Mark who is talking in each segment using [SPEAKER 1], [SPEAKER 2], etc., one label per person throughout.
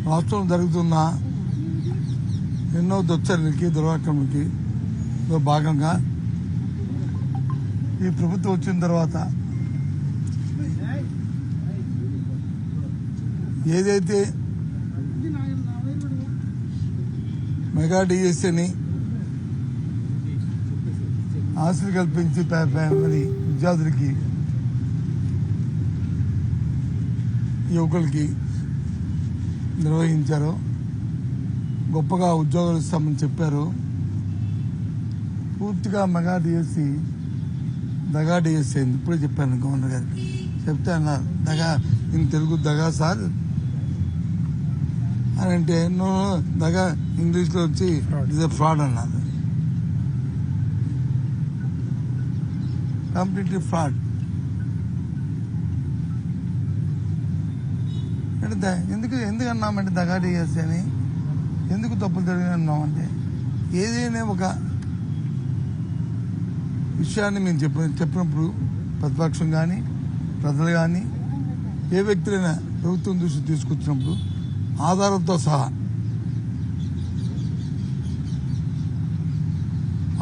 [SPEAKER 1] రాష్ట్రంలో జరుగుతున్న ఎన్నో దుశ్చర్యలకి దురాక్రమణకి భాగంగా ఈ ప్రభుత్వం వచ్చిన తర్వాత ఏదైతే మెగా డిఎస్ఏని ఆశలు కల్పించి మరి విద్యార్థులకి యువకులకి నిర్వహించారు, గొప్పగా ఉద్యోగాలు ఇస్తామని చెప్పారు. పూర్తిగా మెగా డిఎస్సి దగా డిఎస్సి అయింది. ఇప్పుడే చెప్పాను గవర్నర్ గారికి, చెప్తే అన్నారు దగా ఇన్ తెలుగు దగా సార్ అని అంటే నో దగా ఇంగ్లీష్లో వచ్చి ఇట్ ఇస్ ఫ్రాడ్ అన్నారు. Completely fraud. అంటే ఎందుకు అన్నామంటే దగా డిఎస్సి అని, ఎందుకు తప్పులు జరిగినాయి అన్నామంటే ఏదైనా ఒక విషయాన్ని మేము చెప్పినప్పుడు ప్రతిపక్షం కానీ ప్రజలు కానీ ఏ వ్యక్తులైనా ప్రభుత్వం దృష్టి తీసుకొచ్చినప్పుడు ఆధారంతో సహా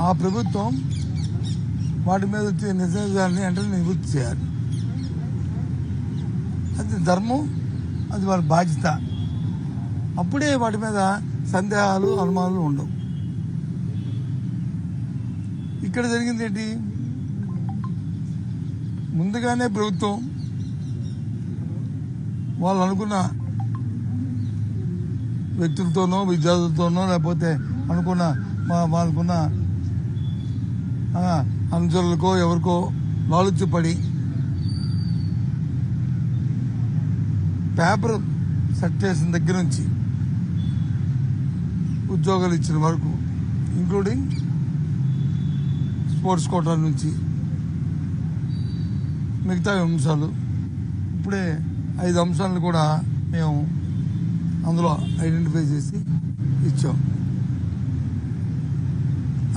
[SPEAKER 1] ఆ ప్రభుత్వం వాటి మీద వచ్చే నిజాన్ని వెంటనే నివృత్తి చేయాలి. అది ధర్మం, అది వాళ్ళ బాధ్యత. అప్పుడే వాటి మీద సందేహాలు అనుమానాలు ఉండవు. ఇక్కడ జరిగింది ఏంటి, ముందుగానే ప్రభుత్వం వాళ్ళు అనుకున్న వ్యక్తులతోనో విద్యార్థులతోనో లేకపోతే అనుకున్న వాళ్ళకున్న అనుచరులకో ఎవరికో లాలుచిపడి పేపర్ సెట్ చేసిన దగ్గర నుంచి ఉద్యోగాలు ఇచ్చిన వరకు ఇంక్లూడింగ్ స్పోర్ట్స్ కోటా నుంచి మిగతా అంశాలు, ఇప్పుడే 5 అంశాలను కూడా మేము అందులో ఐడెంటిఫై చేసి ఇచ్చాం.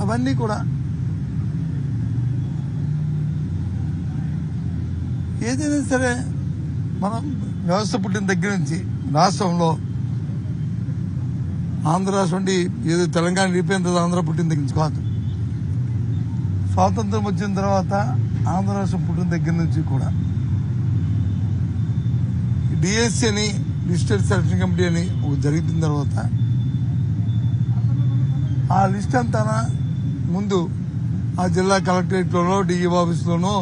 [SPEAKER 1] అవన్నీ కూడా ఏదైనా సరే మనం వ్యవస్థ పుట్టిన దగ్గర నుంచి రాష్ట్రంలో ఆంధ్ర రాష్ట్రం అంటే ఏదో తెలంగాణ విడిపోయిన తర్వాత ఆంధ్ర పుట్టిన దగ్గర నుంచి కాదు, స్వాతంత్రం వచ్చిన తర్వాత ఆంధ్ర రాష్ట్రం పుట్టిన దగ్గర నుంచి కూడా డిఎస్సి అని డిజిటల్ సెలక్షన్ కమిటీ అని జరిగిన తర్వాత ఆ లిస్ట్ అంతా ముందు ఆ జిల్లా కలెక్టరేట్లోనో డిఈ ఆఫీస్లోనో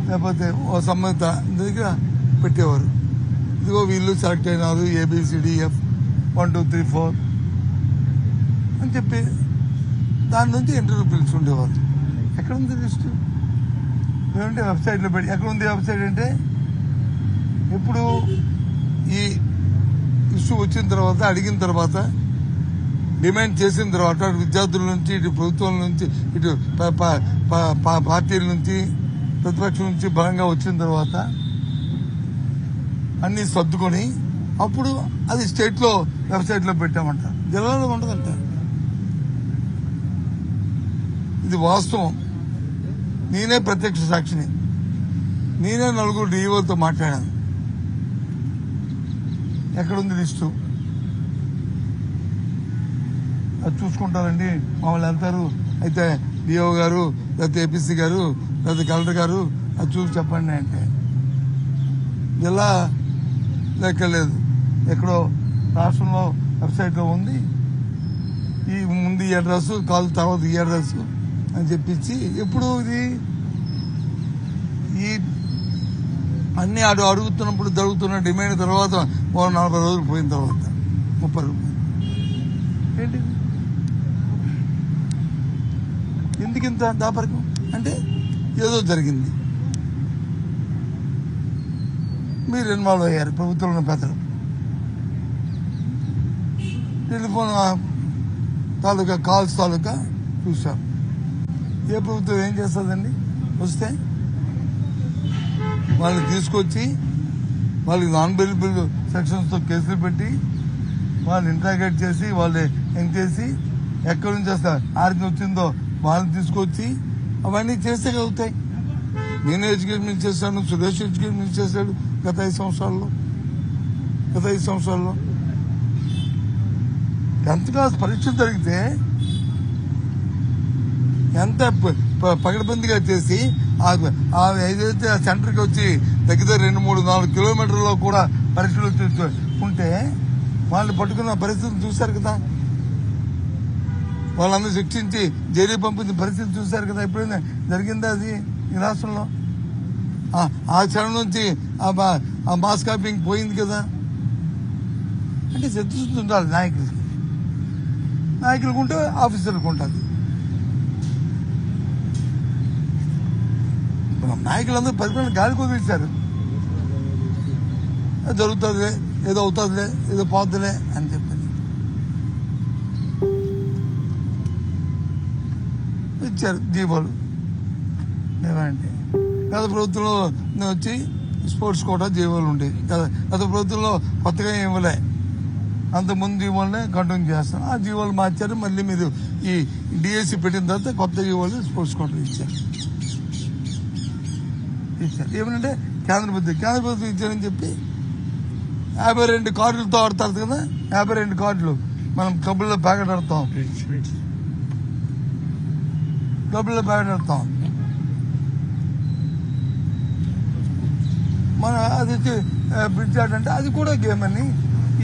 [SPEAKER 1] లేకపోతే ఓ సంబంధిత దగ్గర పెట్టేవారు. ఇదిగో వీళ్ళు సెలెక్ట్ అయినారు ABCDF 1 2 3 4 అని చెప్పి దాని నుంచి ఇంటర్వ్యూ పిలుచుకుండేవారు. ఎక్కడ ఉంది లిస్టు? ఏమంటే వెబ్సైట్లో పెట్టి ఎక్కడ ఉంది వెబ్సైట్ అంటే ఇప్పుడు ఈ ఇష్యూ వచ్చిన తర్వాత అడిగిన తర్వాత డిమాండ్ చేసిన తర్వాత అటు విద్యార్థుల నుంచి ఇటు ప్రభుత్వం నుంచి ఇటు పార్టీల నుంచి ప్రతిపక్షం నుంచి బలంగా వచ్చిన తర్వాత అన్ని సర్దుకొని అప్పుడు అది స్టేట్లో వెబ్సైట్లో పెట్టామంటారు, జిల్లాలో ఉండదంటారు. ఇది వాస్తవం. నేనే ప్రత్యక్ష సాక్షిని. నేనే 4 డిఈఓలతో మాట్లాడాను. ఎక్కడుంది లిస్టు? అది చూసుకుంటారండి, మామూలు వెళ్తారు. అయితే డిఓ గారు లేకపోతే ఏపీసీ గారు లేకపోతే కలెక్టర్ గారు అది చూసి చెప్పండి అంటే జిల్లా లెక్కలేదు. ఎక్కడో రాష్ట్రంలో వెబ్సైట్లో ఉంది. ఈ ముందు ఈ అడ్రస్ కాల్ తర్వాత ఈ అడ్రస్ అని చెప్పించి ఎప్పుడు ఇది ఈ అన్ని అడుగుతున్నప్పుడు జరుగుతున్న డిమాండ్ తర్వాత 40 రోజులు పోయిన తర్వాత 30 రూపాయలు ఏంటి? ఎందుకు ఇంత దాపరికం అంటే ఏదో జరిగింది, మీరు ఇన్వాల్వ్ అయ్యారు. ప్రభుత్వంలో పెద్దలు టెలిఫోన్ తాలూకా కాల్స్ తాలూకా చూసాం. ఏ ప్రభుత్వం ఏం చేస్తుందండి? వస్తే వాళ్ళని తీసుకొచ్చి వాళ్ళకి నాన్ బెయిలబుల్ సెక్షన్స్తో కేసులు పెట్టి వాళ్ళని ఇంట్రాగేట్ చేసి వాళ్ళు చేసి ఎక్కడి నుంచి వస్తారు ఆరికి వచ్చిందో వాళ్ళని తీసుకొచ్చి అవన్నీ చేస్తే అవుతాయి. నేను ఎడ్యుకేషన్ మినిస్టర్ చేశాను, సురేష్ ఎడ్యుకేషన్ మినిస్టర్ చేశాడు గత 5 సంవత్సరాల్లో. 10th క్లాస్ పరీక్షలు జరిగితే ఎంత పకడ్బందీగా చేసి ఏదైతే ఆ సెంటర్కి వచ్చి దగ్గర 2-3-4 కిలోమీటర్లో కూడా పరీక్షలు ఉంటే వాళ్ళని పట్టుకున్న పరిస్థితిని చూశారు కదా. వాళ్ళందరూ శిక్షించి జైలు పంపించిన పరిస్థితి చూశారు కదా. ఎప్పుడైనా జరిగిందా అది ఈ రాష్ట్రంలో? ఆ క్షణం నుంచి ఆ మాస్ కాపింగ్ పోయింది కదా. అంటే చిత్తశుద్ధి ఉండాలి నాయకులకు ఉంటే ఆఫీసర్లకు ఉంటుంది. నాయకులందరూ పరిపాలన గాలికి వదిలించారు. జరుగుతుందిలే, ఏదో అవుతుందిలే, ఏదో పోతుందిలే అని చెప్పని ఇచ్చారు జీవోలు. ఏమంటే గత ప్రభుత్వంలో వచ్చి స్పోర్ట్స్ కోటా జీవోలు ఉండేవి. గత ప్రభుత్వంలో కొత్తగా ఇవ్వలే, అంతకుముందు జీవోలనే కంటిన్యూ చేస్తాం. ఆ జీవోలు మార్చారు. మళ్ళీ మీరు ఈ డిఎస్సి పెట్టిన తర్వాత కొత్త జీవోలు స్పోర్ట్స్ కోటా ఇచ్చారు. ఏమంటే కేంద్ర ప్రభుత్వం ఇచ్చారని చెప్పి 52 కార్డులతో ఆడతారు కదా. 52 కార్డులు మనం కబుర్లో ప్యాకెట్ ఆడతాం. మన అది వచ్చి బ్రిడ్జ్ ఆట అంటే అది కూడా గేమ్ అని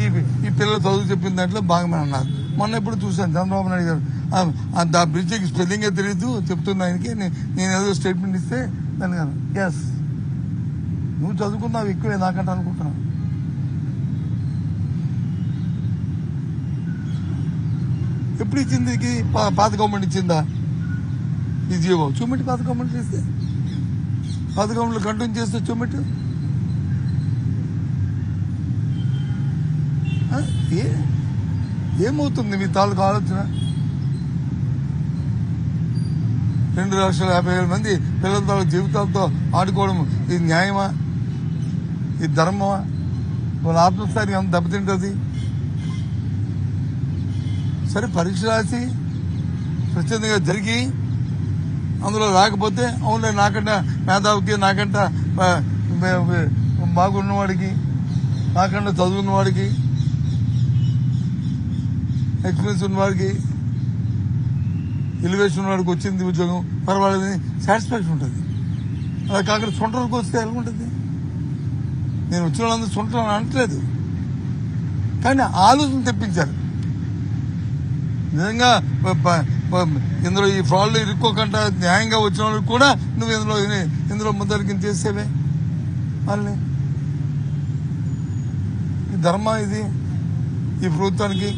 [SPEAKER 1] ఈ పిల్లలు చదువు చెప్పిన దాంట్లో భాగమే అన్నారు. మొన్న ఎప్పుడు చూశాను చంద్రబాబు నాయుడు గారు ఆ బ్రిడ్జికి స్పెల్లింగే తెలియదు చెప్తున్నా ఆయనకి. నేను ఏదో స్టేట్మెంట్ ఇస్తే దాని కాదు ఎస్ నువ్వు చదువుకున్నావు ఎక్కువే నాకంటే అనుకుంటున్నావు. ఎప్పుడు ఇచ్చింది? పాత గవర్నమెంట్ ఇచ్చిందా ఈ జీవో? చూపెట్టి పాత గవర్నమెంట్ ఇస్తే, పాత గవర్నమెంట్ కంటిన్యూ చేస్తే చూపెట్టు. ఏమవుతుంది మీ తాలూకు ఆలోచన? 2,50,000 మంది పిల్లల తాలూకు జీవితాలతో ఆడుకోవడం ఇది న్యాయమా? ఇది ధర్మమా? వాళ్ళ ఆత్మస్థైర్యం ఎంత దెబ్బతింటుంది? సరే పరీక్ష రాసి స్వచ్ఛందంగా జరిగి అందులో రాకపోతే అవునులే నాకంట మేధావికి, నాకంట బాగున్నవాడికి, నాకంట చదువున్నవాడికి, ఎక్స్పీరియన్స్ ఉన్నవాడికి, ఎలివేషన్ ఉన్నవాడికి వచ్చింది ఉద్యోగం పర్వాలేదని సాటిస్ఫాక్షన్ ఉంటుంది. అలా కాకుండా సొంటలకు వస్తే ఎలా ఉంటుంది? నేను వచ్చిన వాళ్ళందరూ సొంటలు అనట్లేదు, కానీ ఆలోచన తెప్పించారు. నిజంగా ఇందులో ఈ ఫ్రాడ్లు ఇరుక్కోకుండా న్యాయంగా వచ్చిన వాళ్ళకి కూడా నువ్వు ఇందులో ముద్దరికి చేసేవే వాళ్ళని. ఈ ధర్మ ఇది ఈ ప్రభుత్వానికి,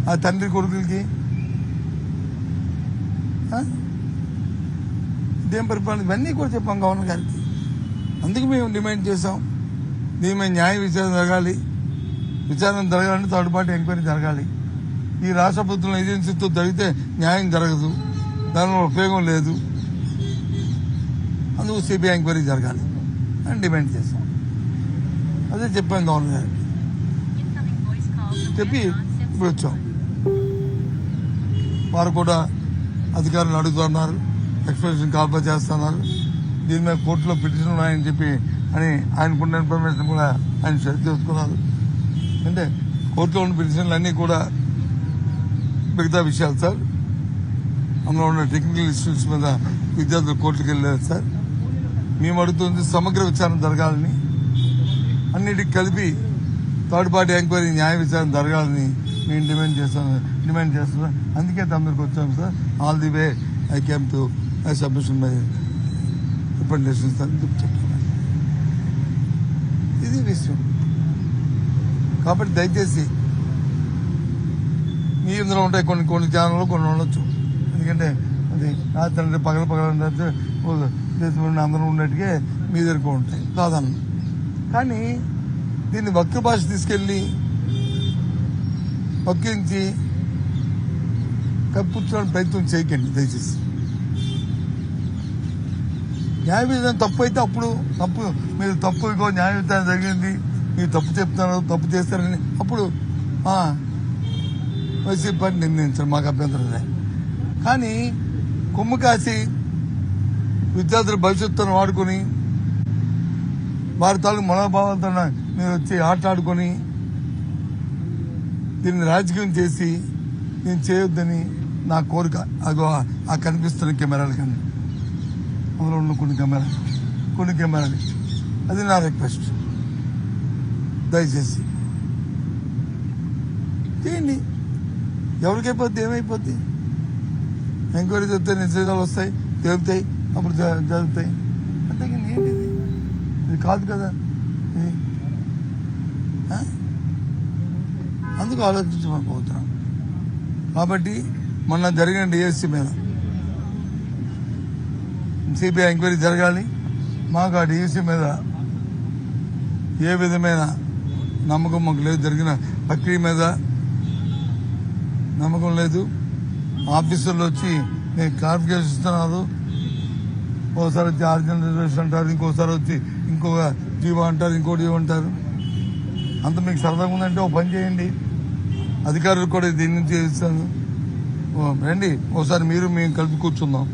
[SPEAKER 1] ఆ తండ్రి కొడుకులకి ఇదేం పరిపాలన? ఇవన్నీ కూడా చెప్పాం గవర్నర్ గారికి. అందుకు మేము డిమాండ్ చేశాం, దీని మీద న్యాయ విచారణ జరగాలంటే థర్డ్ పార్టీ ఎంక్వైరీ జరగాలి. ఈ రాష్ట్ర ప్రభుత్వం ఏజెన్సీతో జరిగితే న్యాయం జరగదు, దానివల్ల ఉపయోగం లేదు. అందుకు సిబిఐ ఎంక్వైరీ జరగాలి అని డిమాండ్ చేశాం. అదే చెప్పాం గవర్నర్ గారికి. చెప్పి ఇప్పుడు వచ్చాం. వారు కూడా అధికారులను అడుగుతున్నారు, ఎక్స్ప్లెనేషన్ కాల్పా చేస్తున్నారు. దీని మీద కోర్టులో పిటిషన్ ఉన్నాయని చెప్పి అని ఆయనకున్న ఇన్ఫర్మేషన్ కూడా ఆయన షేర్ చేసుకున్నారు. అంటే కోర్టులో ఉన్న పిటిషన్లు అన్నీ కూడా మిగతా విషయాలు సార్. అందులో ఉన్న టెక్నికల్ ఇష్యూస్ మీద విద్యార్థులు కోర్టుకు వెళ్ళారు సార్. మేము అడుగుతుంది సమగ్ర విచారణ జరగాలని, అన్నిటికి కలిపి థర్డ్ పార్టీ ఎంక్వైరీ న్యాయ విచారణ జరగాలని మేము డిమాండ్ చేస్తున్నాం. అందుకే తొందరకి వచ్చాము sir. All the way I came to submission my representations అని చెప్తున్నాను. ఇది విషయం. కాబట్టి దయచేసి మీ ఇందులో ఉంటాయి కొన్ని ఛానళ్ళు, కొన్ని ఉండొచ్చు. ఎందుకంటే అది రాత్రి పగలంటే దేశంలో అందరూ ఉన్నట్టుగా మీ దగ్గర ఉంటాయి కాదన్న. కానీ దీన్ని వక్ర భాష తీసుకెళ్లి వక్రించి కప్పించడానికి ప్రయత్నం చేయకండి దయచేసి. న్యాయ విధానం తప్పు అయితే అప్పుడు మీరు తప్పు ఇగో న్యాయ విధానం జరిగింది, మీరు తప్పు చెప్తారు, తప్పు చేస్తారని అప్పుడు వైసీపీ పార్టీ నిర్ణయించారు, మాకు అభ్యంతరం లేదు. కానీ కొమ్ము కాసి విద్యార్థుల భవిష్యత్తును వాడుకొని వారి తాలూకు మనోభావాలతో మీరు వచ్చి ఆటలాడుకొని
[SPEAKER 2] దీన్ని రాజకీయం చేసి నేను చేయొద్దని నా కోరిక. అగో ఆ కనిపిస్తున్న కెమెరాలు కానీ అందులో ఉన్న కొన్ని కెమెరాలు అది నా రిక్వెస్ట్. దయచేసి చేయండి. ఎవరికైపోద్ది, ఏమైపోద్ది? ఎంక్వైరీ చెప్తే నిజాలు వస్తాయి, తేలుతాయి, అప్పుడు జరుగుతాయి. అంతేగాని ఏంటిది? ఇది కాదు కదా ఇది. అందుకు ఆలోచించకపోతున్నాం. కాబట్టి మొన్న జరిగిన డిఎస్సీ మీద సిబిఐ ఎంక్వైరీ జరగాలి. మాకు ఆ డిఎస్సీ మీద ఏ విధమైన నమ్మకం మాకు లేదు. జరిగిన ప్రక్రియ మీద నమ్మకం లేదు. ఆఫీసర్లు వచ్చి నేను క్లారిఫికేషన్ ఇస్తున్నారు. ఓసారి వచ్చి ఆర్జినల్ రిజర్వేషన్ అంటారు, ఇంకోసారి వచ్చి ఇంకొక జీవో అంటారు, ఇంకోటి జీవో అంటారు. అంత మీకు సరదాగా ఉందంటే ఓ పని చేయండి, అధికారులు కూడా దీని నుంచి ఇస్తాను, రండి ఓసారి మీరు మేము కలిపి కూర్చుందాం.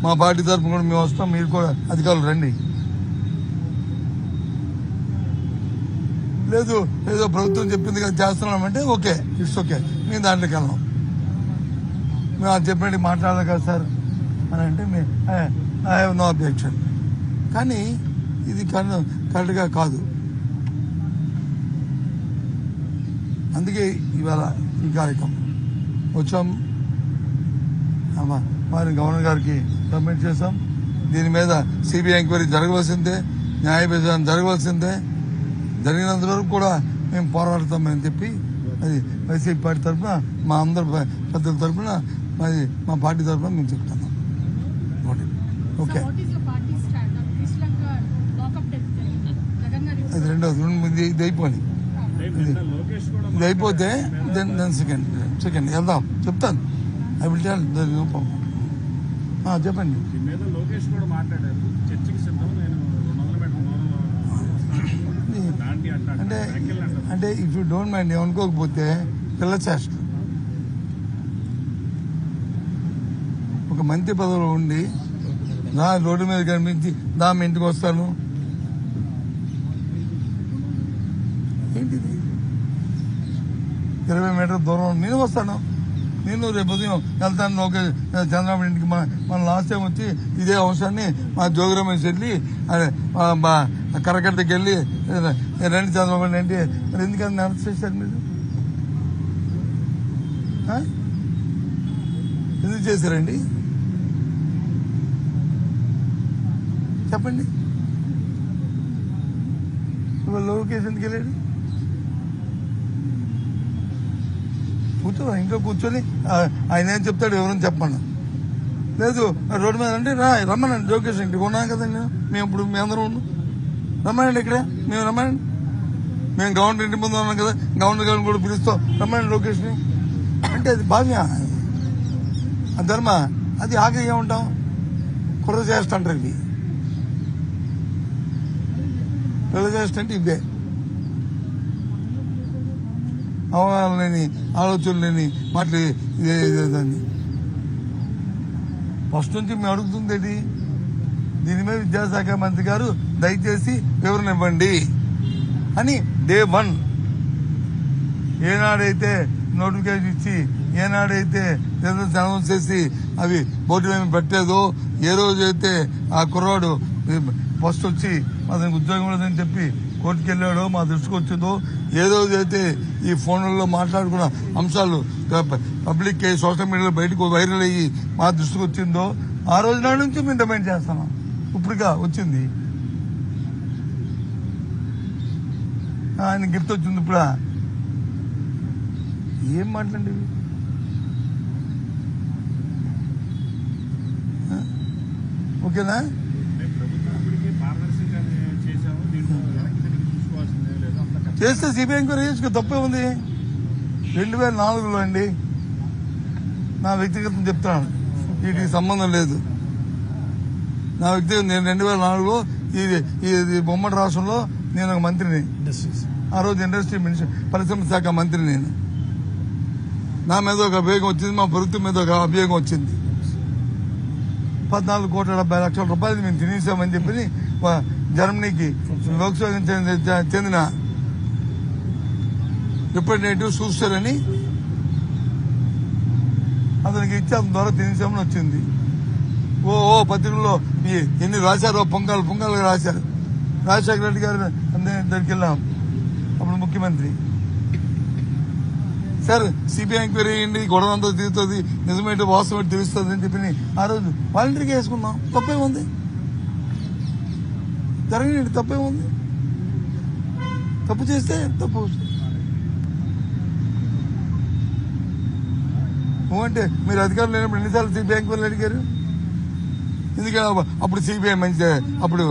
[SPEAKER 2] మా పార్టీ తరఫున కూడా మేము వస్తాం, మీరు కూడా అధికారులు రండి. లేదు ఏదో ప్రభుత్వం చెప్పింది కదా చేస్తున్నామంటే ఓకే, ఇట్స్ ఓకే, మేము దాంట్లోకి వెళ్ళాం. మేము అది చెప్పండి మాట్లాడాలి కదా సార్ అని అంటే ఐ హ్యావ్ నో అబ్జెక్షన్. కానీ ఇది కరెక్ట్గా కాదు. అందుకే ఇవాళ ఈ కార్యక్రమం వచ్చాం. మరి గవర్నర్ గారికి సబ్మిట్ చేశాం. దీని మీద సిబిఐ ఎంక్వైరీ జరగవలసిందే, న్యాయ విధానం జరగవలసిందే. జరిగినంత వరకు కూడా మేము పోరాడతామని చెప్పి అది వైసీపీ పార్టీ తరఫున, మా అందరి పెద్దల తరఫున, అది మా పార్టీ తరఫున మేము చెప్తున్నాం. ఓకే, అది రెండోది. ఇది అయిపోయింది. ఇది అయిపోతే దెన్ సెకండ్ వెళ్దాం, చెప్తాను. I will tell. చెప్పండి. అంటే ఇఫ్ యూ డోంట్ మైండ్ ఏమనుకోకపోతే పిల్ల చేష్ట. ఒక మంత్రి పదవిలో ఉండి నా రోడ్డు మీద కనిపించి నా ఇంటికి వస్తాను ఏంటిది? 20 మీటర్ల దూరం నేను వస్తాను. నేను రేపు ఉదయం వెళ్తాను లోకేష్ చంద్రబాబు ఇంటికి. మన లాస్ట్ టైం వచ్చి ఇదే అంశాన్ని మా జోగిరామేసి వెళ్ళి కరకట్టకి వెళ్ళి రండి చంద్రబాబు ఏంటి మరి ఎందుకని అరెస్ట్ చేశారు మీరు? ఎందుకు చేశారండి చెప్పండి. ఇవాళ లోకేష్ ఎందుకు వెళ్ళాడు? కూర్చో, ఇంకా కూర్చొని ఆయన ఏం చెప్తాడు ఎవరైనా చెప్పండి. లేదు రోడ్డు మీద అంటే రమ్మనండి లోకేష్ ఇంటికి. ఉన్నాం కదండి మేము, ఇప్పుడు మీ అందరం ఉన్నాం, రమ్మనండి ఇక్కడ, మేము రమ్మనండి. మేము గవర్నర్ ఇంటి ముందు ఉన్నాం కదా, గవర్నర్ గారిని కూడా పిలుస్తాం, రమ్మనండి లోకేష్ని అంటే అది భావ్య, అది ధర్మ, అది ఆఖరి ఏముంటాం కుర్ర చేస్తంటారు. ఇవి కుర్ర చేస్తంటే ఇవే అవగాహన లేని, ఆలోచన లేని మాటలు. ఇదేదాన్ని ఫస్ట్ నుంచి మేము అడుగుతుంది ఏంటి? దీని మీద విద్యాశాఖ మంత్రి గారు దయచేసి వివరణ ఇవ్వండి అని డే 1 ఏనాడైతే నోటిఫికేషన్ ఇచ్చి, ఏనాడైతే అనౌన్స్ చేసి అవి బోర్డు మీద పెట్టేదో, ఏ రోజైతే ఆ కుర్రాడు ఫస్ట్ వచ్చి అతనికి ఉద్యోగం లేదని చెప్పి కోర్టుకు వెళ్ళాడో, మా దృష్టికి వచ్చిందో, ఏ రోజైతే ఈ ఫోన్లలో మాట్లాడుకున్న అంశాలు పబ్లిక్ సోషల్ మీడియాలో బయటకు వైరల్ అయ్యి మా దృష్టికి వచ్చిందో, ఆ రోజు నాడు నుంచి మేము డిమాండ్ చేస్తున్నాం. ఇప్పుడుగా వచ్చింది ఆయన గిఫ్ట్ వచ్చింది. ఇప్పుడా ఏం మాట్లాడి ఓకేనా? చేస్తే సిబిఐ ఎంక్వైరీ చేసుకో, తప్పే ఉంది. 2004లో అండి, నా వ్యక్తిగతం చెప్తాను, వీటికి సంబంధం లేదు. నా వ్యక్తిగతం నేను 2004లో ఇది బొమ్మడి రాష్ట్రంలో నేను ఒక మంత్రిని. ఆ రోజు ఇండస్ట్రీ మినిస్టర్, పరిశ్రమ శాఖ మంత్రి నేను. నా మీద ఒక అభియోగం వచ్చింది, మా ప్రభుత్వం మీద ఒక అభియోగం వచ్చింది. 14,70,00,000 రూపాయలు మేము తినేసామని చెప్పి జర్మనీకి లోక్సభ చెందిన
[SPEAKER 1] రిప్రజెంటేటివ్ చూస్తారని అతనికి ఇచ్చి అతని ద్వారా తినేసామని వచ్చింది. ఓ పత్రికల్లో ఎన్ని రాశారో పొంగల్ రాశారు. రాజశేఖర రెడ్డి గారు దగ్గరికి వెళ్ళాం, అప్పుడు ముఖ్యమంత్రి. సార్ సిబిఐ ఎంక్వైరీ అయ్యింది, గొడవ అంతా తీరుతుంది, నిజమేంటో వాస్తవం ఏంటో తెలుస్తుంది అని చెప్పి ఆ రోజు వాలంటీర్గా వేసుకున్నాం. తప్పే ఉంది, జరగండి, తప్పే ఉంది. తప్పు చేస్తే తప్పు. అంటే మీరు అధికారులు లేనప్పుడు ఎన్నిసార్లు సిబిఐ ఎంక్వైరీలు అడిగారు? ఎందుకంటే అప్పుడు సిబిఐ మంచి, అప్పుడు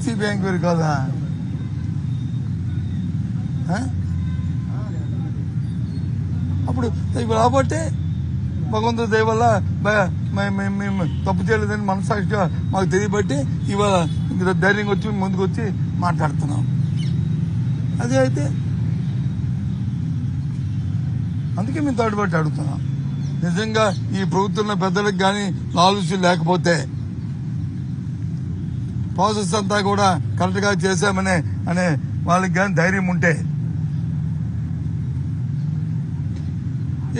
[SPEAKER 1] సిబిఐ ఎంక్వైరీ కాదా? అప్పుడు రాబట్టే భగవంతుడి దయ వల్ల మేము తప్పు చేయలేదని మనసాక్షిగా మాకు తెలియబట్టి ఇవాళ ధైర్యంగా వచ్చి ముందుకు వచ్చి మాట్లాడుతున్నాం. అదే అయితే అందుకే మేము తోడుబట్టి అడుగుతున్నాం. నిజంగా ఈ ప్రభుత్వంలో పెద్దలకు కానీ ఆలోచన లేకపోతే ప్రాసెస్ అంతా కూడా కరెక్ట్ గా చేశామనే వాళ్ళకి కానీ ధైర్యం ఉంటే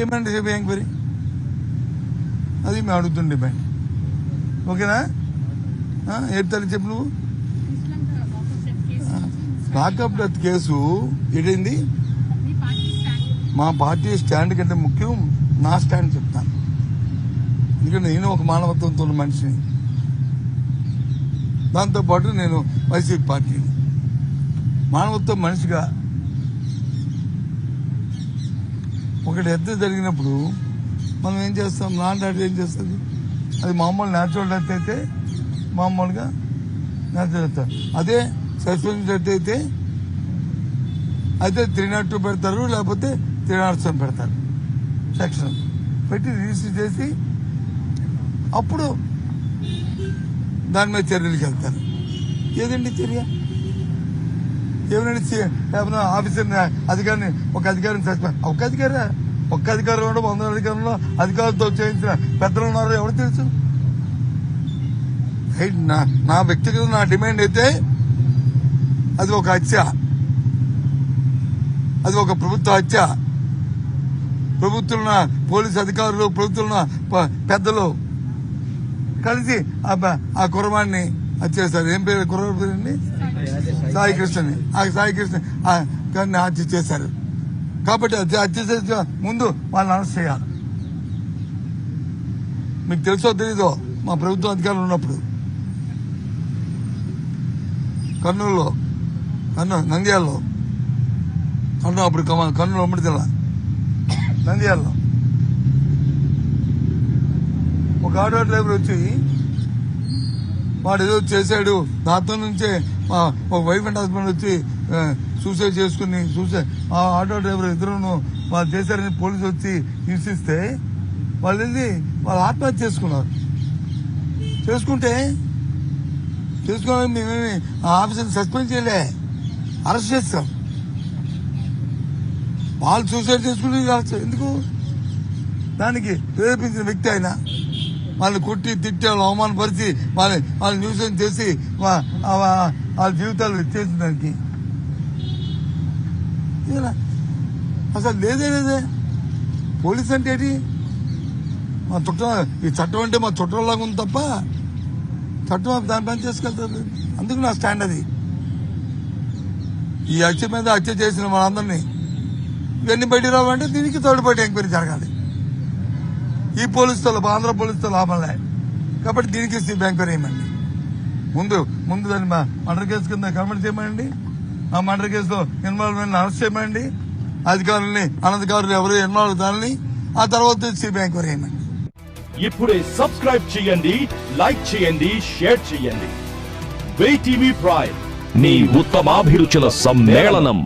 [SPEAKER 1] ఏమండి సిబిఐ ఎంక్వైరీ అది మేము అడుగుతుండే డిమాండ్. ఓకేనా? ఏడుతారు చెప్పు నువ్వు. లాకప్ డెత్ కేసు ఏదైంది? మా పార్టీ స్టాండ్ కంటే ముఖ్యం నా స్టాండ్ చెప్తాను. ఎందుకంటే నేను ఒక మానవత్వంతో ఉన్న మనిషిని, దాంతోపాటు నేను వైసీపీ పార్టీని. మానవత్వం మనిషిగా ఒకటి ఎత్తు జరిగినప్పుడు మనం ఏం చేస్తాం? లాంటి అటు ఏం చేస్తుంది? అది మామూలు న్యాచురల్ డెత్ అయితే మామూలుగా న్యాచురల్ డెత్. అదే సస్పెన్స్ డెత్ అయితే 302 పెడతారు, లేకపోతే 307 పెడతారు. సెక్షన్ పెట్టి రిజిస్టర్ చేసి అప్పుడు దాని మీద చర్యలకు వెళ్తారు. ఏదండి చర్య? ఏమైనా ఆఫీసర్ అధికారిని ఒక అధికారిని సస్పెండ్, ఒక్క అధికారం 100 అధికారంలో అధికారులతో చేయించిన పెద్దలు ఉన్నారో ఎవరు తెలుసు? నా వ్యక్తిగత నా డిమాండ్ అయితే అది ఒక హత్య, అది ఒక ప్రభుత్వ హత్య. ప్రభుత్వం పోలీసు అధికారులు, ప్రభుత్వం పెద్దలు కలిసి ఆ కుర్రవాడిని హత్య చేశారు. ఏం పేరు కుర్రవాడి పేరండి? సాయి కృష్ణని. ఆ సాయి కృష్ణ హత్య చేశారు. కాబట్టి హత్య చేసే ముందు వాళ్ళని అరెస్ట్ చేయాలి. మీకు తెలుసో తెలీదో, మా ప్రభుత్వం అధికారులు ఉన్నప్పుడు కర్నూలులో, నంద్యాలలో, అప్పుడు కర్నూలు ఉమ్మడి జిల్లా నంద్యాలలో ఒక ఆటో డ్రైవర్ వచ్చి వాడు ఏదో చేశాడు, దాంతో నుంచే ఒక వైఫ్ అండ్ హస్బెండ్ వచ్చి సూసైడ్ చేసుకుని ఆ ఆటో డ్రైవర్ ఇద్దరును వాళ్ళు చేశారని పోలీసు వచ్చి హింసిస్తే వాళ్ళు ఆత్మహత్య చేసుకున్నారు. చేసుకోవాలి మేమేమి ఆ ఆఫీసర్ని సస్పెండ్ చేయలే, అరెస్ట్ చేస్తాం. వాళ్ళు సూసైడ్ చేసుకుని ఎందుకు? దానికి ప్రేరేపించిన వ్యక్తి ఆయన. వాళ్ళని కొట్టి తిట్టి వాళ్ళు అవమానపరిచి వాళ్ళని న్యూసెన్స్ చేసి వాళ్ళ జీవితాలు ఇచ్చేసిన దానికి అసలు లేదే. పోలీస్ అంటే ఏంటి? మా ఈ చట్టం అంటే మా చుట్టంలాగా ఉంది తప్ప చట్టం దాని పని చేసుకెళ్తుంది. అందుకు నా స్టాండ్ అది. ఈ హత్య మీద హత్య చేసిన వాళ్ళందరినీ ఇవన్నీ బయట రావాలంటే దీనికి థర్డ్ పార్టీ ఎంక్వైరీ జరగాలి. ఈ పోలీసుతో ఆంధ్ర పోలీసుతో లాభం లే. కాబట్టి దీనికి సిబిఐ ఎంక్వైరీ చేయమండి. ముందు దాన్ని మర్డర్ కేసు కింద కన్వర్ట్ చేయమండి. ఆ మర్డర్ కేసులో ఇన్వాల్వ్మెంట్ అరెస్ట్ చేయమండి. అధికారులని అనధికారులు ఎవరు ఇన్వాల్వ్ దాన్ని ఆ తర్వాత సిబిఐ ఎంక్వైరీ చేయమండి.
[SPEAKER 3] ఇప్పుడే సబ్స్క్రైబ్ చేయండి, లైక్ చేయండి, షేర్ చేయండి. WayTV Prime, మీ ఉత్తమాభిరుచుల సమ్మేళనం.